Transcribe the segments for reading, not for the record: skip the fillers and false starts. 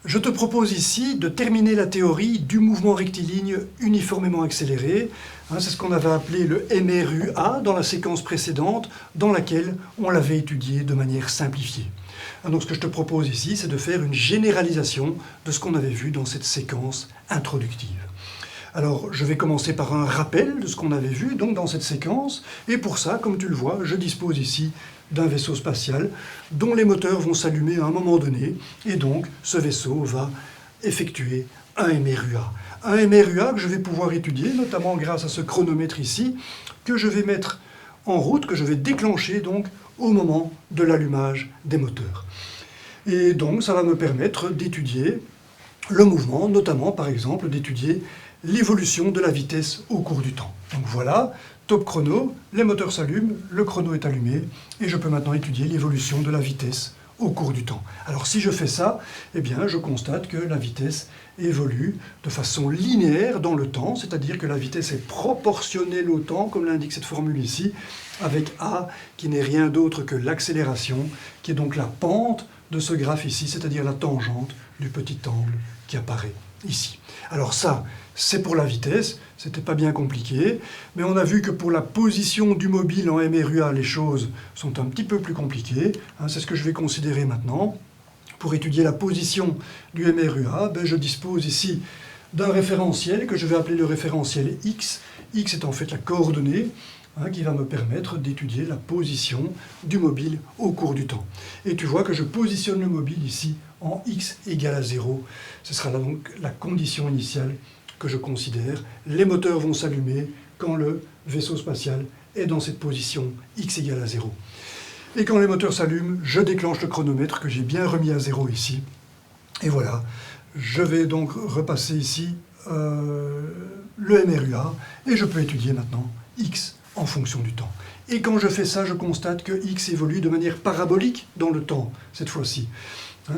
Je te propose ici de terminer la théorie du mouvement rectiligne uniformément accéléré. C'est ce qu'on avait appelé le MRUA dans la séquence précédente, dans laquelle on l'avait étudié de manière simplifiée. Donc ce que je te propose ici, c'est de faire une généralisation de ce qu'on avait vu dans cette séquence introductive. Alors, je vais commencer par un rappel de ce qu'on avait vu donc dans cette séquence, et pour ça, comme tu le vois, je dispose ici d'un vaisseau spatial dont les moteurs vont s'allumer à un moment donné, et donc ce vaisseau va effectuer un MRUA. Un MRUA que je vais pouvoir étudier, notamment grâce à ce chronomètre ici, que je vais mettre en route, que je vais déclencher donc au moment de l'allumage des moteurs. Et donc ça va me permettre d'étudier le mouvement, notamment par exemple d'étudier l'évolution de la vitesse au cours du temps. Donc voilà, top chrono, les moteurs s'allument, le chrono est allumé, et je peux maintenant étudier l'évolution de la vitesse au cours du temps. Alors si je fais ça, eh bien je constate que la vitesse évolue de façon linéaire dans le temps, c'est-à-dire que la vitesse est proportionnelle au temps, comme l'indique cette formule ici, avec A qui n'est rien d'autre que l'accélération, qui est donc la pente de ce graphe ici, c'est-à-dire la tangente du petit angle qui apparaît ici. Alors ça, c'est pour la vitesse, c'était pas bien compliqué, mais on a vu que pour la position du mobile en MRUA, les choses sont un petit peu plus compliquées. C'est ce que je vais considérer maintenant. Pour étudier la position du MRUA, je dispose ici d'un référentiel que je vais appeler le référentiel X. X est en fait la coordonnée qui va me permettre d'étudier la position du mobile au cours du temps. Et tu vois que je positionne le mobile ici en x égale à 0. Ce sera donc la condition initiale que je considère. Les moteurs vont s'allumer quand le vaisseau spatial est dans cette position x égale à 0. Et quand les moteurs s'allument, je déclenche le chronomètre que j'ai bien remis à 0 ici. Et voilà, je vais donc repasser ici le MRUA et je peux étudier maintenant x en fonction du temps. Et quand je fais ça, je constate que x évolue de manière parabolique dans le temps, cette fois-ci.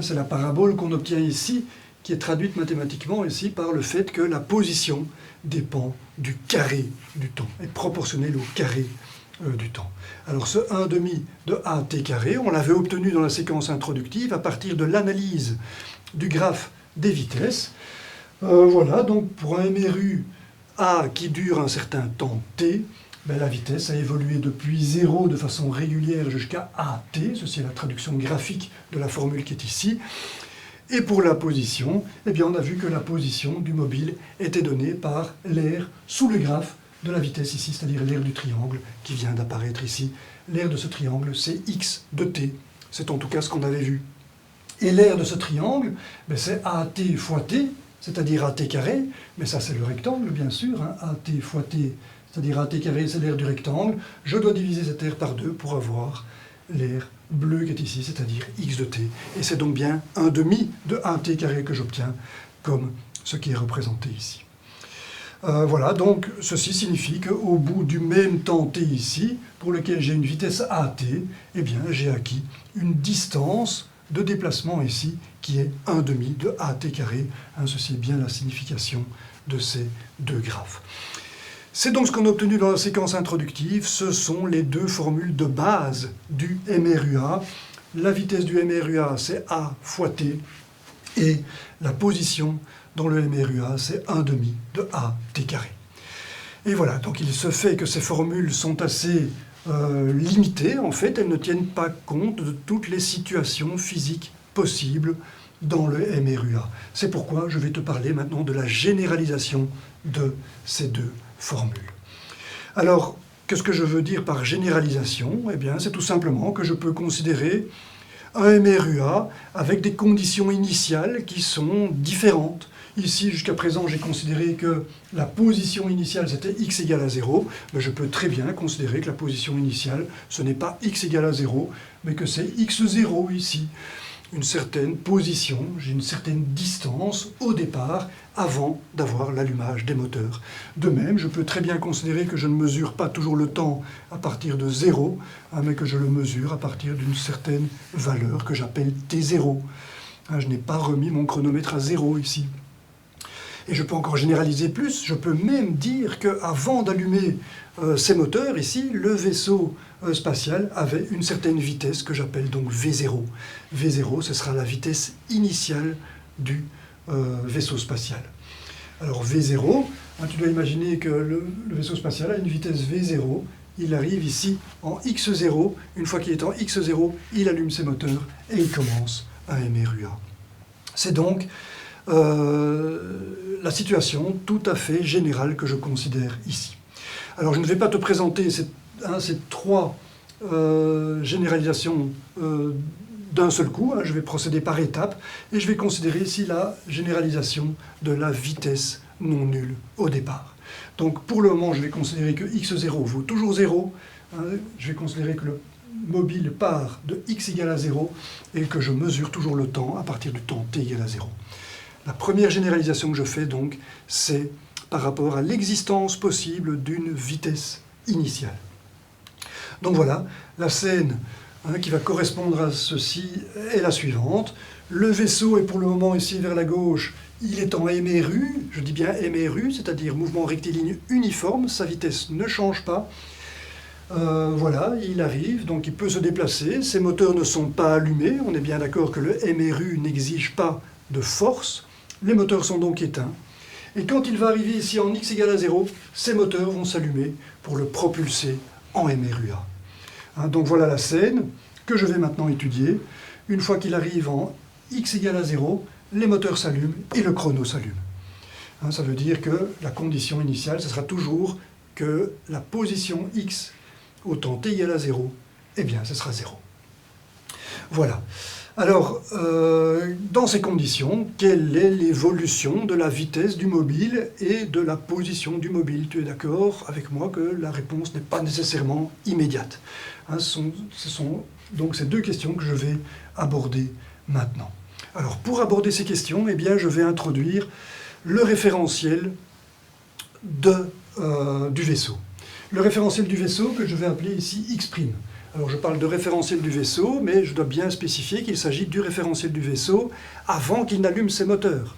C'est la parabole qu'on obtient ici, qui est traduite mathématiquement ici par le fait que la position dépend du carré du temps, est proportionnelle au carré du temps. Alors ce 1,5 de AT carré, on l'avait obtenu dans la séquence introductive à partir de l'analyse du graphe des vitesses. Voilà, donc pour un MRU A qui dure un certain temps t, la vitesse a évolué depuis 0 de façon régulière jusqu'à AT, ceci est la traduction graphique de la formule qui est ici. Et pour la position, on a vu que la position du mobile était donnée par l'aire sous le graphe de la vitesse ici, c'est-à-dire l'aire du triangle qui vient d'apparaître ici. L'aire de ce triangle, c'est x de t, c'est en tout cas ce qu'on avait vu. Et l'aire de ce triangle, c'est AT fois t, c'est-à-dire AT carré, mais ça c'est le rectangle bien sûr, AT fois t, c'est-à-dire AT carré, c'est l'aire du rectangle. Je dois diviser cette aire par 2 pour avoir l'aire bleue qui est ici, c'est-à-dire x de t. Et c'est donc bien 1,5 de AT carré que j'obtiens comme ce qui est représenté ici. Voilà, donc ceci signifie qu'au bout du même temps t ici, pour lequel j'ai une vitesse AT, j'ai acquis une distance de déplacement ici qui est 1,5 de AT carré. Ceci est bien la signification de ces deux graphes. C'est donc ce qu'on a obtenu dans la séquence introductive, ce sont les deux formules de base du MRUA. La vitesse du MRUA, c'est A fois T, et la position dans le MRUA, c'est 1,5 de AT carré. Et voilà, donc il se fait que ces formules sont assez limitées, en fait, elles ne tiennent pas compte de toutes les situations physiques possibles dans le MRUA. C'est pourquoi je vais te parler maintenant de la généralisation de ces deux formules. Alors, qu'est-ce que je veux dire par généralisation? C'est tout simplement que je peux considérer un MRUA avec des conditions initiales qui sont différentes. Ici, jusqu'à présent, j'ai considéré que la position initiale, c'était x égale à 0. Je peux très bien considérer que la position initiale, ce n'est pas x égale à 0, mais que c'est x0 ici. Une certaine position, j'ai une certaine distance au départ avant d'avoir l'allumage des moteurs. De même, je peux très bien considérer que je ne mesure pas toujours le temps à partir de 0, mais que je le mesure à partir d'une certaine valeur que j'appelle T0. Je n'ai pas remis mon chronomètre à 0 ici. Et je peux encore généraliser plus, je peux même dire qu'avant d'allumer ces moteurs ici, le vaisseau spatial avait une certaine vitesse que j'appelle donc V0. V0, ce sera la vitesse initiale du vaisseau spatial. Alors V0, tu dois imaginer que le vaisseau spatial a une vitesse V0, il arrive ici en x0, une fois qu'il est en x0, il allume ses moteurs et il commence à MRUA. C'est donc la situation tout à fait générale que je considère ici. Alors je ne vais pas te présenter ces trois généralisations d'un seul coup, je vais procéder par étapes, et je vais considérer ici la généralisation de la vitesse non nulle au départ. Donc pour le moment, je vais considérer que x0 vaut toujours 0, je vais considérer que le mobile part de x égale à 0, et que je mesure toujours le temps à partir du temps t égale à 0. La première généralisation que je fais donc, c'est par rapport à l'existence possible d'une vitesse initiale. Donc voilà, la scène qui va correspondre à ceci est la suivante. Le vaisseau est pour le moment ici vers la gauche, il est en MRU, je dis bien MRU, c'est-à-dire mouvement rectiligne uniforme, sa vitesse ne change pas. Voilà, il arrive, donc il peut se déplacer, ses moteurs ne sont pas allumés, on est bien d'accord que le MRU n'exige pas de force, les moteurs sont donc éteints. Et quand il va arriver ici en x égale à 0, ses moteurs vont s'allumer pour le propulser en MRUA. Donc voilà la scène que je vais maintenant étudier. Une fois qu'il arrive en x égale à 0, les moteurs s'allument et le chrono s'allume. Ça veut dire que la condition initiale, ce sera toujours que la position x au temps t égale à 0, eh bien ce sera 0. Voilà. Alors, dans ces conditions, quelle est l'évolution de la vitesse du mobile et de la position du mobile? Tu es d'accord avec moi que la réponse n'est pas nécessairement immédiate. Ce sont donc ces deux questions que je vais aborder maintenant. Alors, pour aborder ces questions, eh bien, je vais introduire le référentiel du vaisseau. Le référentiel du vaisseau que je vais appeler ici x'. Alors je parle de référentiel du vaisseau, mais je dois bien spécifier qu'il s'agit du référentiel du vaisseau avant qu'il n'allume ses moteurs.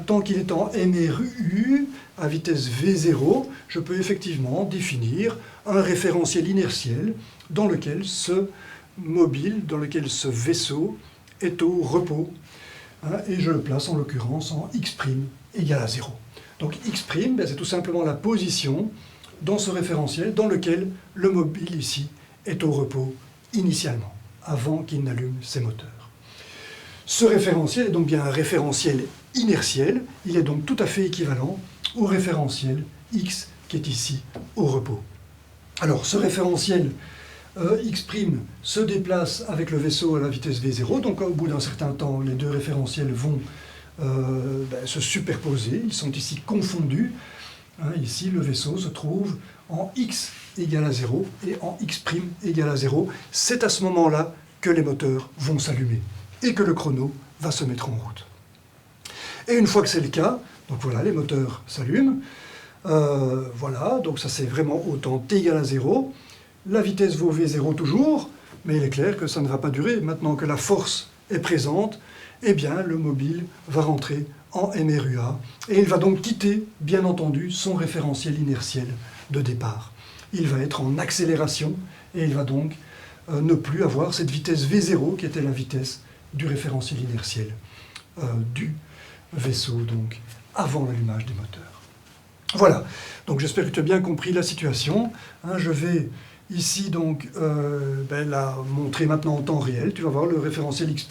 Tant qu'il est en MRU, à vitesse V0, je peux effectivement définir un référentiel inertiel dans lequel ce mobile, dans lequel ce vaisseau est au repos. Et je le place en l'occurrence en x' égale à 0. Donc x', c'est tout simplement la position dans ce référentiel dans lequel le mobile ici est au repos initialement, avant qu'il n'allume ses moteurs. Ce référentiel est donc bien un référentiel inertiel, il est donc tout à fait équivalent au référentiel x qui est ici au repos. Alors ce référentiel x' se déplace avec le vaisseau à la vitesse v0, donc au bout d'un certain temps, les deux référentiels vont se superposer, ils sont ici confondus. Ici, le vaisseau se trouve en x égale à 0 et en x' égale à 0. C'est à ce moment-là que les moteurs vont s'allumer et que le chrono va se mettre en route. Et une fois que c'est le cas, donc voilà, les moteurs s'allument. Voilà, donc ça c'est vraiment au temps t égale à 0. La vitesse vaut v0 toujours, mais il est clair que ça ne va pas durer. Maintenant que la force est présente, eh bien le mobile va rentrer en MRUA, et il va donc quitter, bien entendu, son référentiel inertiel de départ. Il va être en accélération, et il va donc ne plus avoir cette vitesse V0, qui était la vitesse du référentiel inertiel du vaisseau, donc avant l'allumage des moteurs. Voilà, donc j'espère que tu as bien compris la situation. Je vais ici donc la montrer maintenant en temps réel. Tu vas voir le référentiel x',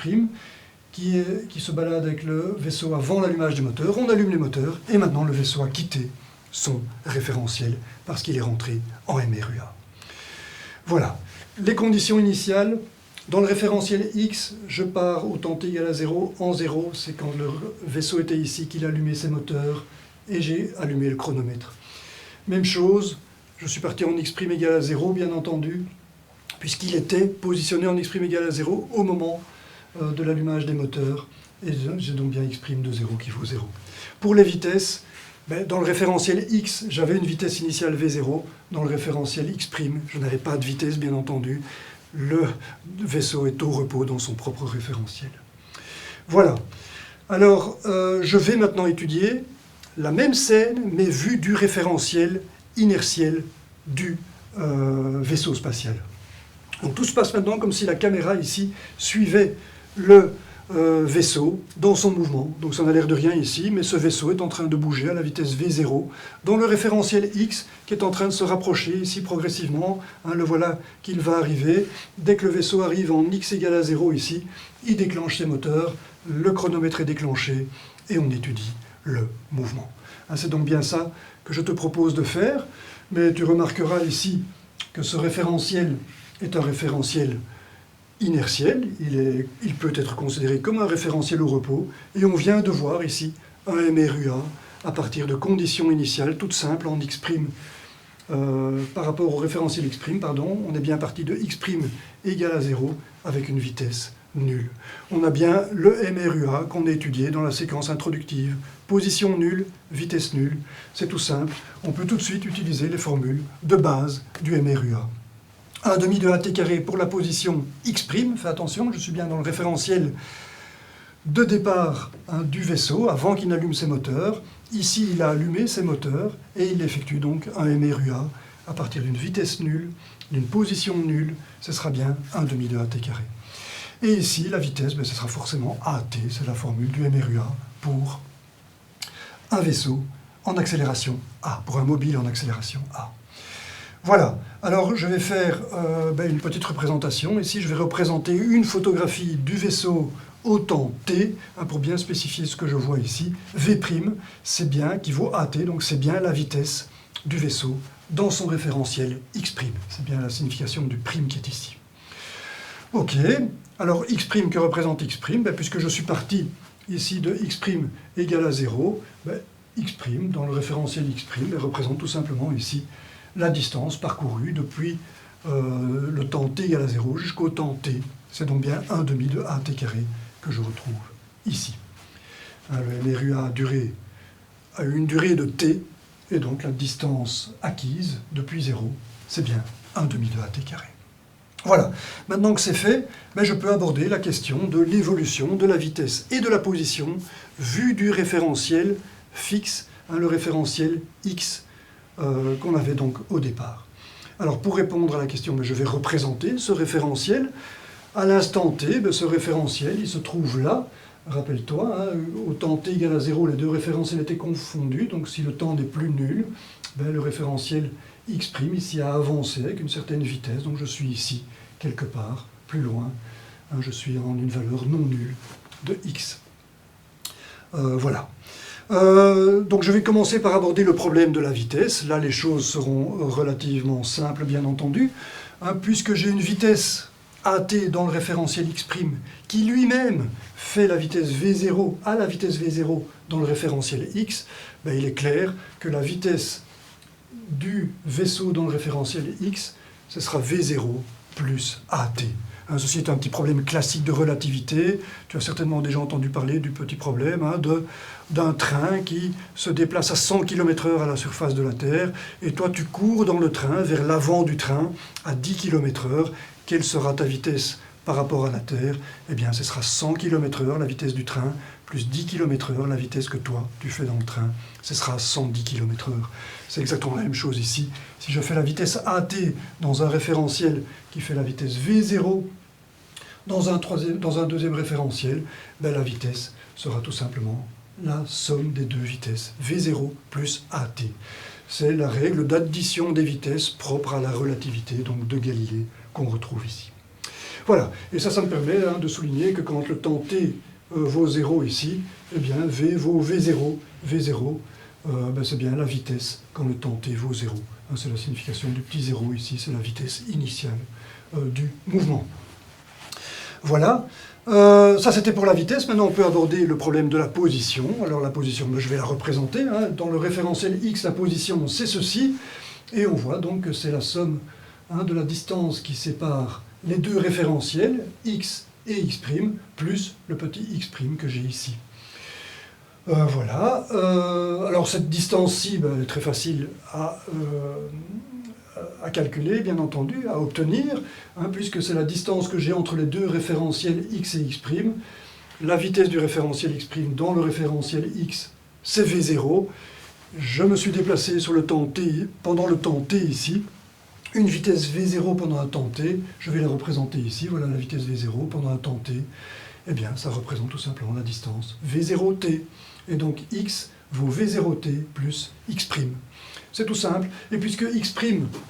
qui se balade avec le vaisseau avant l'allumage des moteurs. On allume les moteurs et maintenant le vaisseau a quitté son référentiel parce qu'il est rentré en MRUA. Voilà, les conditions initiales. Dans le référentiel X, je pars au temps t égale à 0. En 0, c'est quand le vaisseau était ici qu'il allumait ses moteurs et j'ai allumé le chronomètre. Même chose, je suis parti en x' égale à 0, bien entendu, puisqu'il était positionné en x' égale à 0 au moment de l'allumage des moteurs, et j'ai donc bien x' de 0 qui vaut 0. Pour les vitesses, dans le référentiel X, j'avais une vitesse initiale V0, dans le référentiel x', je n'avais pas de vitesse, bien entendu, le vaisseau est au repos dans son propre référentiel. Voilà, alors je vais maintenant étudier la même scène, mais vue du référentiel inertiel du vaisseau spatial. Donc tout se passe maintenant comme si la caméra ici suivait le vaisseau dans son mouvement. Donc ça n'a l'air de rien ici, mais ce vaisseau est en train de bouger à la vitesse v0 dans le référentiel x qui est en train de se rapprocher ici progressivement. Le voilà qu'il va arriver. Dès que le vaisseau arrive en x égale à 0 ici, il déclenche ses moteurs, le chronomètre est déclenché et on étudie le mouvement. C'est donc bien ça que je te propose de faire, mais tu remarqueras ici que ce référentiel est un référentiel inertiel, il peut être considéré comme un référentiel au repos, et on vient de voir ici un MRUA à partir de conditions initiales toutes simples en x', par rapport au référentiel x', on est bien parti de x' égale à 0 avec une vitesse nulle. On a bien le MRUA qu'on a étudié dans la séquence introductive, position nulle, vitesse nulle, c'est tout simple, on peut tout de suite utiliser les formules de base du MRUA. 1 demi de AT carré pour la position x', fais attention, je suis bien dans le référentiel de départ du vaisseau, avant qu'il n'allume ses moteurs. Ici, il a allumé ses moteurs, et il effectue donc un MRUA à partir d'une vitesse nulle, d'une position nulle, ce sera bien 1 demi de AT carré. Et ici, la vitesse, ce sera forcément AT, c'est la formule du MRUA pour un vaisseau en accélération A, pour un mobile en accélération A. Voilà, alors je vais faire une petite représentation. Ici, je vais représenter une photographie du vaisseau au temps t, pour bien spécifier ce que je vois ici. V', c'est bien, qui vaut AT, donc c'est bien la vitesse du vaisseau dans son référentiel x'. C'est bien la signification du prime qui est ici. Ok, alors x', que représente x'? Puisque je suis parti ici de x' égale à 0, x', dans le référentiel x', représente tout simplement ici la distance parcourue depuis le temps t égale à 0 jusqu'au temps t. C'est donc bien 1 demi de AT carré que je retrouve ici. Le MRUA a une durée de t, et donc la distance acquise depuis 0, c'est bien 1 demi de AT carré. Voilà, maintenant que c'est fait, je peux aborder la question de l'évolution de la vitesse et de la position vue du référentiel fixe, le référentiel x qu'on avait donc au départ. Alors pour répondre à la question, je vais représenter ce référentiel. À l'instant t, ce référentiel, il se trouve là. Rappelle-toi, au temps t égale à 0, les deux référentiels étaient confondus, donc si le temps n'est plus nul, le référentiel x' ici a avancé avec une certaine vitesse, donc je suis ici, quelque part, plus loin, je suis en une valeur non nulle de x. Voilà. Donc je vais commencer par aborder le problème de la vitesse. Là, les choses seront relativement simples, bien entendu, puisque j'ai une vitesse AT dans le référentiel x' qui lui-même fait la vitesse V0 à la vitesse V0 dans le référentiel x, il est clair que la vitesse du vaisseau dans le référentiel x, ce sera V0 plus AT. Ceci est un petit problème classique de relativité. Tu as certainement déjà entendu parler du petit problème d'un train qui se déplace à 100 km/h à la surface de la Terre, et toi tu cours dans le train vers l'avant du train à 10 km/h. Quelle sera ta vitesse par rapport à la Terre? Eh bien, ce sera 100 km/h la vitesse du train, plus 10 km/h la vitesse que toi tu fais dans le train. Ce sera 110 km/h. C'est exactement la même chose ici. Si je fais la vitesse AT dans un référentiel qui fait la vitesse V0, dans un deuxième référentiel, la vitesse sera tout simplement la somme des deux vitesses, V0 plus AT. C'est la règle d'addition des vitesses propre à la relativité, donc de Galilée, qu'on retrouve ici. Voilà, et ça me permet de souligner que quand le temps t vaut 0 ici, eh bien v vaut V0. V0, c'est bien la vitesse quand le temps t vaut 0. C'est la signification du petit 0 ici, c'est la vitesse initiale du mouvement. Voilà, ça c'était pour la vitesse. Maintenant on peut aborder le problème de la position. Alors la position, je vais la représenter. Dans le référentiel x, la position c'est ceci. Et on voit donc que c'est la somme de la distance qui sépare les deux référentiels, x et x', plus le petit x' que j'ai ici. Voilà. Alors cette distance-ci, elle est très facile à calculer, bien entendu, à obtenir, puisque c'est la distance que j'ai entre les deux référentiels x et x'. La vitesse du référentiel x' dans le référentiel x, c'est v0. Je me suis déplacé sur le temps t, pendant le temps t ici. Une vitesse v0 pendant un temps t, je vais la représenter ici. Voilà la vitesse v0 pendant un temps t. Eh bien, ça représente tout simplement la distance V0t. Et donc x vaut V0t plus x'. C'est tout simple. Et puisque x'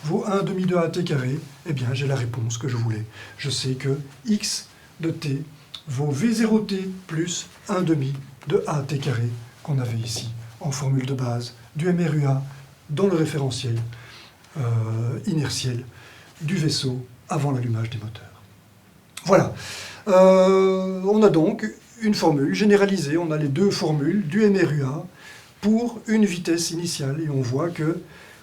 vaut 1 demi de at carré, eh bien, j'ai la réponse que je voulais. Je sais que x de t vaut V0t plus 1 demi de at carré qu'on avait ici en formule de base du MRUA dans le référentiel inertiel du vaisseau avant l'allumage des moteurs. Voilà. On a donc une formule généralisée, on a les deux formules du MRUA pour une vitesse initiale, et on voit que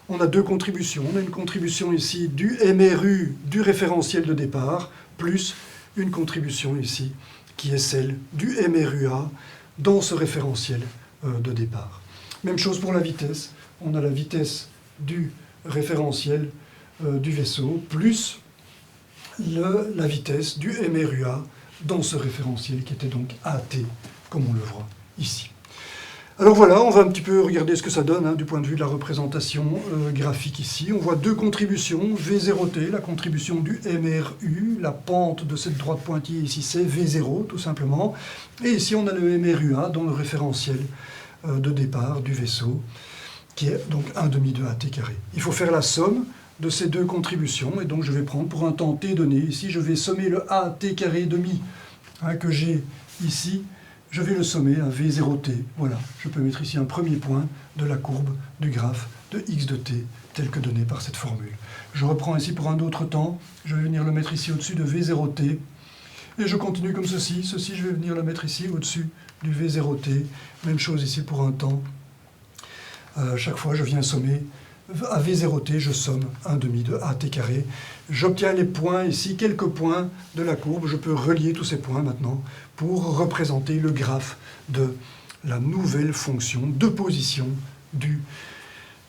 on a deux contributions. On a une contribution ici du MRU du référentiel de départ, plus une contribution ici qui est celle du MRUA dans ce référentiel de départ. Même chose pour la vitesse. On a la vitesse du référentiel du vaisseau, plus la vitesse du MRUA dans ce référentiel qui était donc AT, comme on le voit ici. Alors voilà, on va un petit peu regarder ce que ça donne du point de vue de la représentation graphique ici. On voit deux contributions, V0t, la contribution du MRU, la pente de cette droite pointillée ici c'est V0 tout simplement, et ici on a le MRUA dans le référentiel de départ du vaisseau, qui est donc 1 demi de at carré. Il faut faire la somme de ces deux contributions, et donc je vais prendre pour un temps t donné, ici je vais sommer le at carré demi que j'ai ici, je vais le sommer à V0t. Voilà, je peux mettre ici un premier point de la courbe du graphe de x de t, tel que donné par cette formule. Je reprends ici pour un autre temps, je vais venir le mettre ici au-dessus de V0t, et je continue comme ceci. Ceci, je vais venir le mettre ici au-dessus du V0t. Même chose ici pour un temps. Chaque fois, je viens sommer. À V0t, je somme 1 demi de at carré. J'obtiens les points ici, quelques points de la courbe. Je peux relier tous ces points maintenant pour représenter le graphe de la nouvelle fonction de position du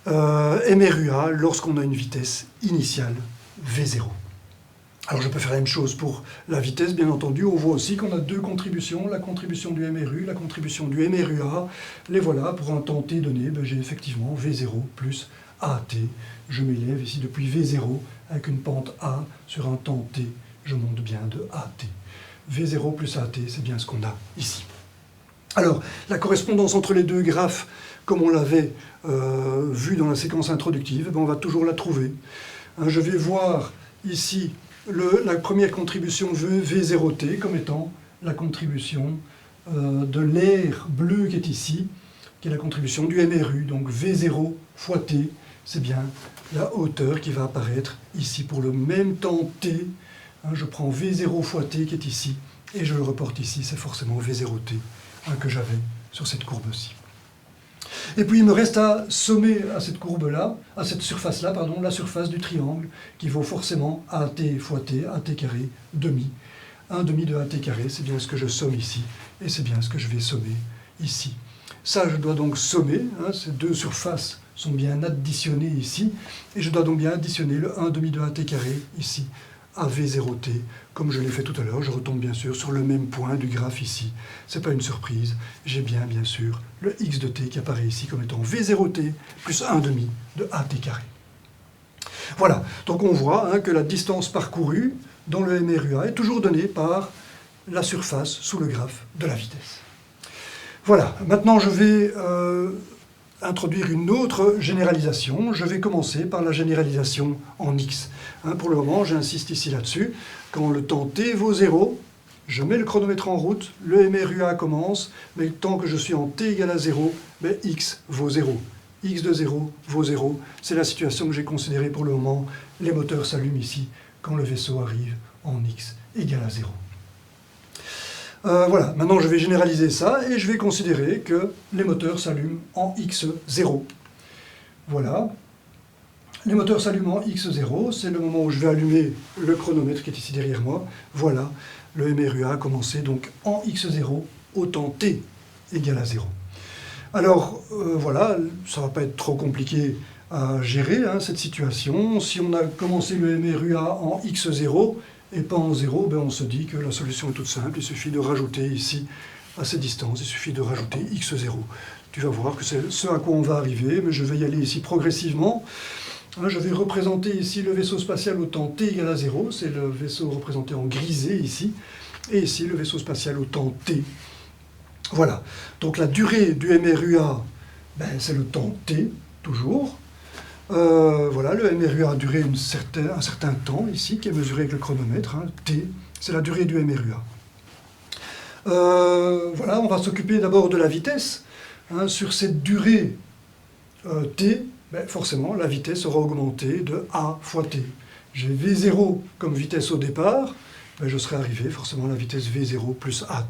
MRUA lorsqu'on a une vitesse initiale V0. Alors je peux faire la même chose pour la vitesse, bien entendu. On voit aussi qu'on a deux contributions, la contribution du MRU, la contribution du MRUA. Les voilà, pour un temps t donné, j'ai effectivement V0 plus AT. Je m'élève ici depuis V0 avec une pente A sur un temps t. Je monte bien de AT. V0 plus AT, c'est bien ce qu'on a ici. Alors, la correspondance entre les deux graphes, comme on l'avait vu dans la séquence introductive, on va toujours la trouver. Je vais voir ici la première contribution V0t comme étant la contribution de l'air bleu qui est ici, qui est la contribution du MRU. Donc V0 fois t, c'est bien la hauteur qui va apparaître ici pour le même temps t. Je prends V0 fois t qui est ici, et je le reporte ici, c'est forcément V0t que j'avais sur cette courbe-ci. Et puis il me reste à sommer à cette courbe-là, à cette surface-là, pardon, la surface du triangle, qui vaut forcément AT fois T, AT carré, demi. 1 demi de AT carré, c'est bien ce que je somme ici, et c'est bien ce que je vais sommer ici. Ça, je dois donc sommer, ces deux surfaces sont bien additionnées ici, et je dois donc bien additionner le 1 demi de AT carré ici, à V0t, comme je l'ai fait tout à l'heure. Je retombe bien sûr sur le même point du graphe ici. Ce n'est pas une surprise, j'ai bien sûr le x de t qui apparaît ici comme étant V0t plus 1 demi de AT carré. Voilà, donc on voit que la distance parcourue dans le MRUA est toujours donnée par la surface sous le graphe de la vitesse. Voilà, maintenant je vais introduire une autre généralisation. Je vais commencer par la généralisation en x. Pour le moment, j'insiste ici là-dessus. Quand le temps t vaut 0, je mets le chronomètre en route, le MRUA commence, mais tant que je suis en t égale à 0, x vaut 0. X de 0 vaut 0. C'est la situation que j'ai considérée pour le moment. Les moteurs s'allument ici quand le vaisseau arrive en x égale à 0. Voilà, maintenant je vais généraliser ça et je vais considérer que les moteurs s'allument en x0. Voilà. Les moteurs s'allument en x0, c'est le moment où je vais allumer le chronomètre qui est ici derrière moi. Voilà, le MRUA a commencé donc en x0 au temps t égale à 0. Alors voilà, ça ne va pas être trop compliqué à gérer cette situation. Si on a commencé le MRUA en x0 et pas en 0, on se dit que la solution est toute simple. Il suffit de rajouter ici, à cette distance, il suffit de rajouter x0. Tu vas voir que c'est ce à quoi on va arriver, mais je vais y aller ici progressivement. Je vais représenter ici le vaisseau spatial au temps t égale à 0, c'est le vaisseau représenté en grisé ici. et ici le vaisseau spatial au temps t. Voilà, donc la durée du MRUA, c'est le temps t, toujours. Voilà, le MRUA a duré un certain temps ici, qui est mesuré avec le chronomètre, hein, t, c'est la durée du MRUA. Voilà, on va s'occuper d'abord de la vitesse. Hein, sur cette durée t, forcément, la vitesse aura augmenté de a fois t. J'ai v0 comme vitesse au départ, je serai arrivé forcément à la vitesse v0 plus at.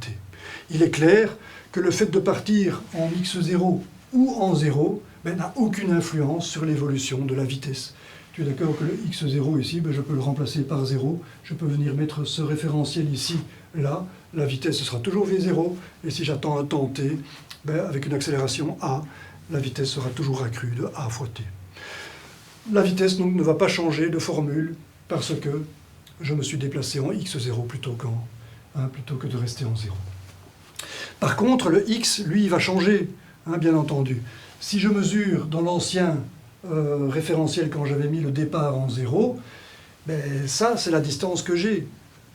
Il est clair que le fait de partir en x0 ou en 0 n'a aucune influence sur l'évolution de la vitesse. Tu es d'accord que le x0 ici, je peux le remplacer par 0, je peux venir mettre ce référentiel ici, là, la vitesse sera toujours v0, et si j'attends un temps t, avec une accélération a, la vitesse sera toujours accrue de a fois t. La vitesse donc ne va pas changer de formule parce que je me suis déplacé en x0 plutôt que de rester en 0. Par contre, le x, lui, il va changer, bien entendu. Si je mesure dans l'ancien référentiel quand j'avais mis le départ en 0, ça, c'est la distance que j'ai.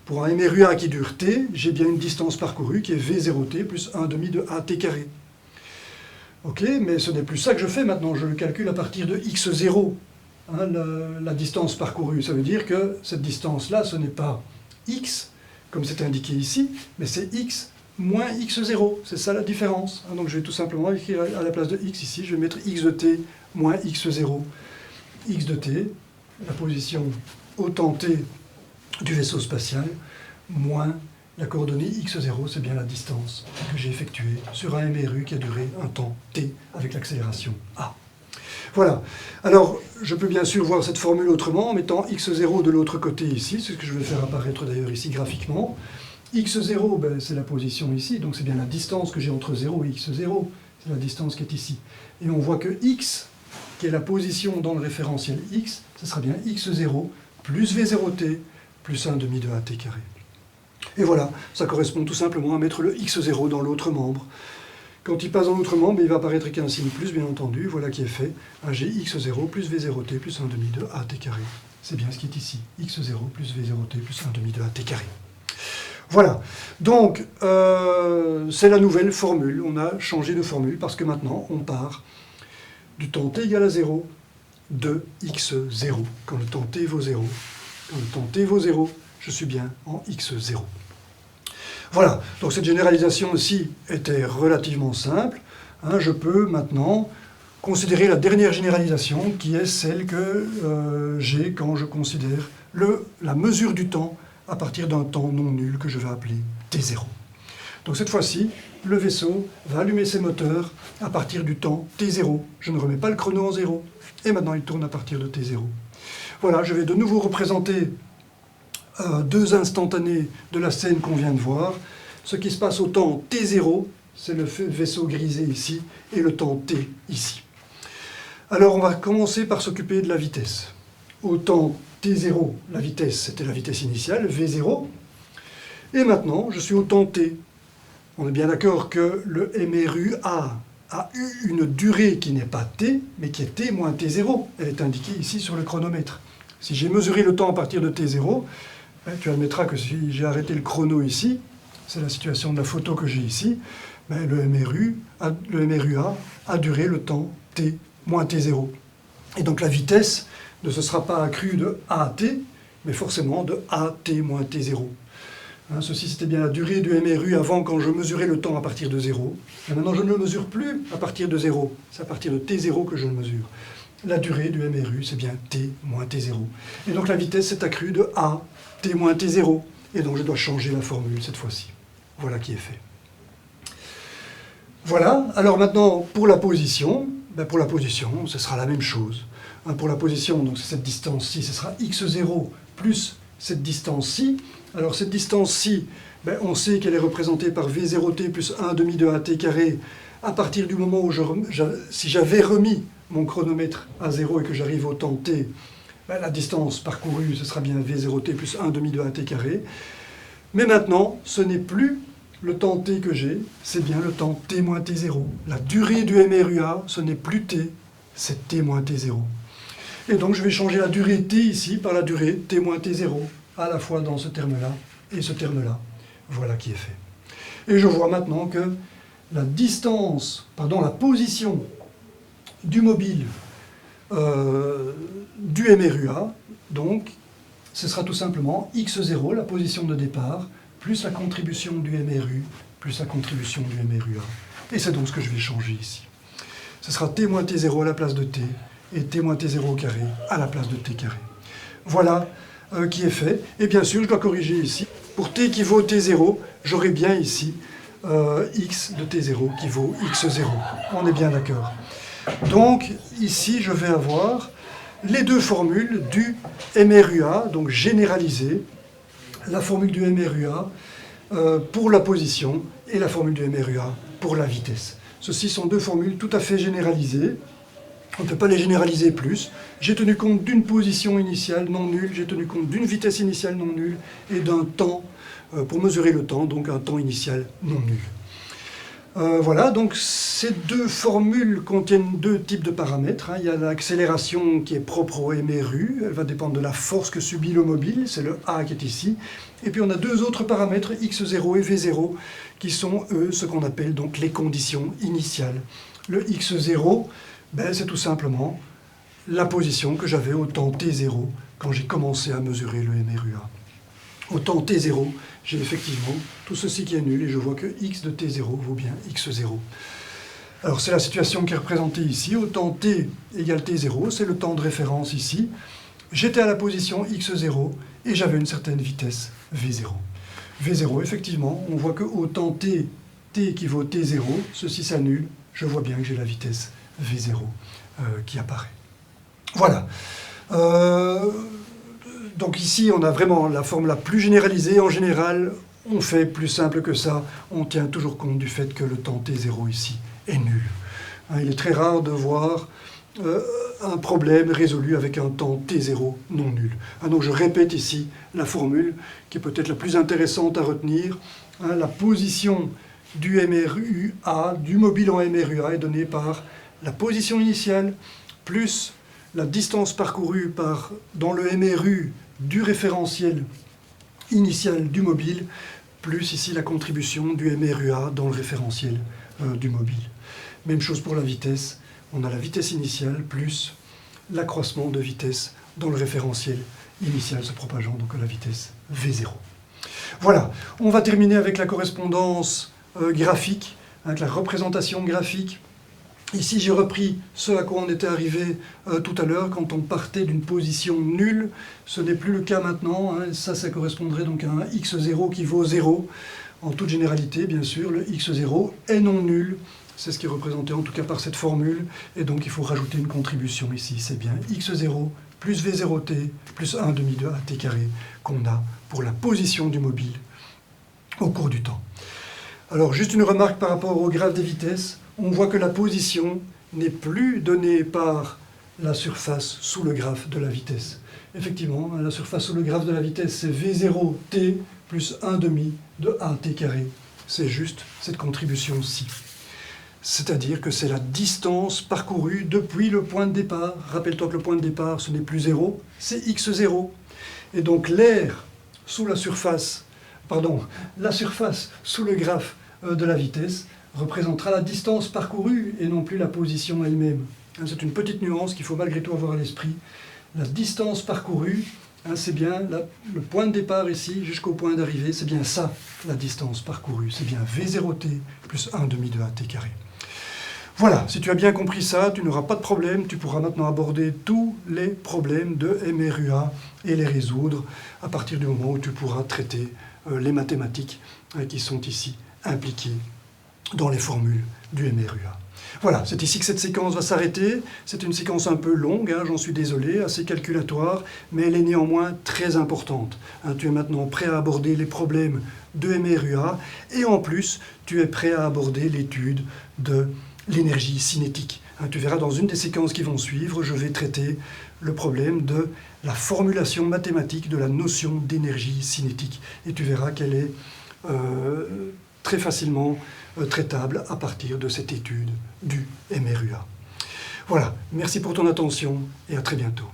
Pour un MRUA qui dure t, j'ai bien une distance parcourue qui est v0t plus 1/2 de at carré. Ok, mais ce n'est plus ça que je fais maintenant, je le calcule à partir de x0. La distance parcourue, ça veut dire que cette distance-là, ce n'est pas x, comme c'est indiqué ici, mais c'est x moins x0, c'est ça la différence. Donc je vais tout simplement écrire à la place de x ici, je vais mettre x de t moins x0. X de t, la position au temps t du vaisseau spatial, moins la coordonnée x0, c'est bien la distance que j'ai effectuée sur un MRU qui a duré un temps t avec l'accélération a. Voilà. Alors, je peux bien sûr voir cette formule autrement en mettant x0 de l'autre côté ici, c'est ce que je vais faire apparaître d'ailleurs ici graphiquement. x0, c'est la position ici, donc c'est bien la distance que j'ai entre 0 et x0, c'est la distance qui est ici. Et on voit que x, qui est la position dans le référentiel x, ce sera bien x0 plus v0t plus 1/2 de at carré. Et voilà, ça correspond tout simplement à mettre le x0 dans l'autre membre. Quand il passe dans l'autre membre, il va apparaître qu'un signe plus, bien entendu, voilà qui est fait. J'ai x0 plus v0t plus 1/2 de at carré. C'est bien ce qui est ici, x0 plus v0t plus 1/2 de at carré. Voilà, donc c'est la nouvelle formule, on a changé de formule parce que maintenant on part du temps t égale à 0 de x0. Quand le temps t vaut 0, quand le temps t vaut 0, je suis bien en x0. Voilà, donc cette généralisation aussi était relativement simple. Je peux maintenant considérer la dernière généralisation qui est celle que j'ai quand je considère la mesure du temps à partir d'un temps non nul que je vais appeler t0. Donc cette fois-ci, le vaisseau va allumer ses moteurs à partir du temps t0. Je ne remets pas le chrono en 0. Et maintenant, il tourne à partir de t0. Voilà, je vais de nouveau représenter deux instantanés de la scène qu'on vient de voir. Ce qui se passe au temps t0, c'est le vaisseau grisé ici, et le temps t ici. Alors on va commencer par s'occuper de la vitesse. Au temps t0, la vitesse, c'était la vitesse initiale, v0. Et maintenant, je suis au temps t. On est bien d'accord que le MRUA a eu une durée qui n'est pas t, mais qui est t moins t0. Elle est indiquée ici sur le chronomètre. Si j'ai mesuré le temps à partir de t0, tu admettras que si j'ai arrêté le chrono ici, c'est la situation de la photo que j'ai ici, le MRUA a duré le temps t moins t0. Et donc la vitesse ne se sera pas accrue de at, mais forcément de at moins t0. Ceci, c'était bien la durée du MRU avant, quand je mesurais le temps à partir de 0. Et maintenant, je ne le mesure plus à partir de 0. C'est à partir de t0 que je le mesure. La durée du MRU, c'est bien t moins t0. Et donc la vitesse s'est accrue de a t moins t0. Et donc je dois changer la formule cette fois-ci. Voilà qui est fait. Voilà, alors maintenant, pour la position, ce sera la même chose. Pour la position, donc c'est cette distance-ci, ce sera x0 plus cette distance-ci. Alors cette distance-ci, on sait qu'elle est représentée par v0t plus 1/2 de at carré à partir du moment où si j'avais remis mon chronomètre à 0 et que j'arrive au temps t, la distance parcourue, ce sera bien v0t plus 1/2 de at carré. Mais maintenant, ce n'est plus le temps t que j'ai, c'est bien le temps t moins t0. La durée du MRUA, ce n'est plus t, c'est t moins t0. Et donc je vais changer la durée t ici par la durée t moins t0, à la fois dans ce terme-là et ce terme-là. Voilà qui est fait. Et je vois maintenant que la position du mobile du MRUA, donc, ce sera tout simplement x0, la position de départ, plus la contribution du MRU, plus la contribution du MRUA. Et c'est donc ce que je vais changer ici. Ce sera t moins t0 à la place de t, et t moins t0 au carré à la place de t carré. Voilà qui est fait. Et bien sûr, je dois corriger ici. Pour t qui vaut t0, j'aurai bien ici x de t0 qui vaut x0. On est bien d'accord. Donc, ici, je vais avoir les deux formules du MRUA, donc généralisées, la formule du MRUA pour la position et la formule du MRUA pour la vitesse. Ceci sont deux formules tout à fait généralisées. On ne peut pas les généraliser plus. J'ai tenu compte d'une position initiale non nulle, j'ai tenu compte d'une vitesse initiale non nulle et d'un temps, pour mesurer le temps, donc un temps initial non nul. Voilà, donc ces deux formules contiennent deux types de paramètres. Il y a l'accélération qui est propre au MRU, elle va dépendre de la force que subit le mobile, c'est le A qui est ici. Et puis on a deux autres paramètres, x0 et v0, qui sont, eux, ce qu'on appelle donc les conditions initiales. Le x0, c'est tout simplement la position que j'avais au temps t0 quand j'ai commencé à mesurer le MRUA. Au temps t0, j'ai effectivement tout ceci qui est nul et je vois que x de t0 vaut bien x0. Alors c'est la situation qui est représentée ici. Au temps t égale t0, c'est le temps de référence ici. J'étais à la position x0 et j'avais une certaine vitesse v0. v0, effectivement, on voit qu'au temps t qui vaut t0, ceci s'annule. Je vois bien que j'ai la vitesse v0 qui apparaît. Voilà. Donc ici, on a vraiment la forme la plus généralisée. En général, on fait plus simple que ça. On tient toujours compte du fait que le temps t0 ici est nul. Il est très rare de voir un problème résolu avec un temps t0 non nul. Donc je répète ici la formule qui est peut-être la plus intéressante à retenir. La position du MRUA, du mobile en MRUA, est donnée par la position initiale plus la distance parcourue dans le MRU du référentiel initial du mobile, plus ici la contribution du MRUA dans le référentiel du mobile. Même chose pour la vitesse, on a la vitesse initiale plus l'accroissement de vitesse dans le référentiel initial se propageant donc à la vitesse V0. Voilà, on va terminer avec la correspondance graphique, avec la représentation graphique. Ici, j'ai repris ce à quoi on était arrivé tout à l'heure, quand on partait d'une position nulle. Ce n'est plus le cas maintenant. Ça correspondrait donc à un x0 qui vaut 0. En toute généralité, bien sûr, le x0 est non nul. C'est ce qui est représenté en tout cas par cette formule. Et donc, il faut rajouter une contribution ici. C'est bien x0 plus v0t plus 1 demi de at carré qu'on a pour la position du mobile au cours du temps. Alors, juste une remarque par rapport au graphe des vitesses. On voit que la position n'est plus donnée par la surface sous le graphe de la vitesse. Effectivement, la surface sous le graphe de la vitesse, c'est v0t plus 1 demi de at carré. C'est juste cette contribution-ci. C'est-à-dire que c'est la distance parcourue depuis le point de départ. Rappelle-toi que le point de départ, ce n'est plus 0, c'est x0. Et donc l'air sous la surface sous le graphe de la vitesse, représentera la distance parcourue et non plus la position elle-même. C'est une petite nuance qu'il faut malgré tout avoir à l'esprit. La distance parcourue, c'est bien le point de départ ici jusqu'au point d'arrivée, c'est bien ça la distance parcourue. C'est bien v0t plus 1 demi de at carré. Voilà, si tu as bien compris ça, tu n'auras pas de problème. Tu pourras maintenant aborder tous les problèmes de MRUA et les résoudre à partir du moment où tu pourras traiter les mathématiques qui sont ici impliquées dans les formules du MRUA. Voilà, c'est ici que cette séquence va s'arrêter. C'est une séquence un peu longue, j'en suis désolé, assez calculatoire, mais elle est néanmoins très importante. Tu es maintenant prêt à aborder les problèmes de MRUA, et en plus, tu es prêt à aborder l'étude de l'énergie cinétique. Tu verras dans une des séquences qui vont suivre, je vais traiter le problème de la formulation mathématique de la notion d'énergie cinétique. Et tu verras qu'elle est très facilement traitable à partir de cette étude du MRUA. Voilà, merci pour ton attention et à très bientôt.